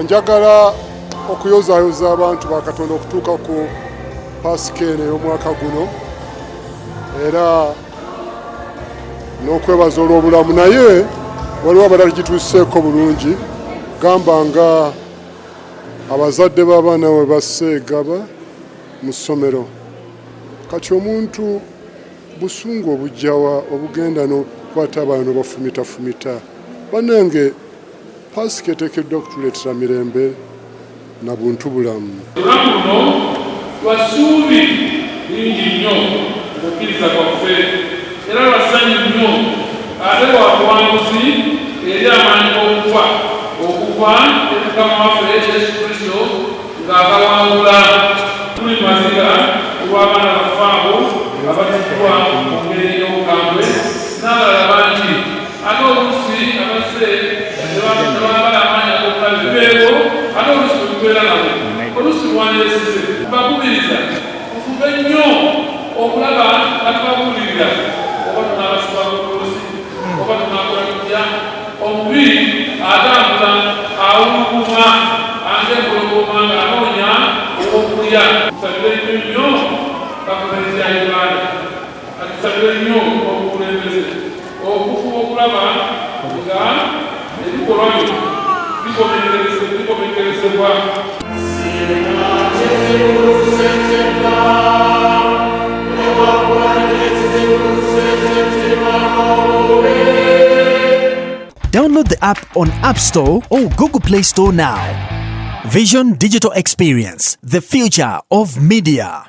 njagala okuyozaayoza abantu ba Katonda okutuuka ku Pasika eno ey'omwaka guno era n'okwebaza olw'obulamu, naye waliwo abalala gituuseeko bulungi. Gamba nga abazadde b'abaana we baseegaba mu ssomero, kati omuntu busungu obujjawa obugenda n'okukwata abaana bafumitafumita. Bannange, Pasika eteekeddwa okutuleetera mirembe na buntu bulamu. Olunaku luno lwassuubi lingi nnyo okukkiriza kwaffe era lwasanyu nnyo ate lwa buwanguzi eri amaanyi g'okufa okuva eri Mukama waffe Yesu Kristo ng'agawangula. Tuli maziga olw'abaana baffe abo abatiddwa mu ngeri y'obukambwe n'abalala bangi ate oluusi abazze tebambala amaanyi ag'obulamu bibeewo ate oluusi bwe tubeera nabo oluusi lwanyeesize. Mbakubiriza mufube nnyo okulaba nga tubabuulirira oba tunaabasiba buloozi oba tunaakola tutya. Omubiri atambula awuluguma ang'empologoma ng'anoonya obwokulya. Tusabire nnyo gavumenti ya Uganda, atusabire nnyo obukulembeze okufuba okulaba nga ebikolwa bino bikomekerezebwa. Download the app on App Store or Google Play Store now. Vision Digital Experience, the future of media.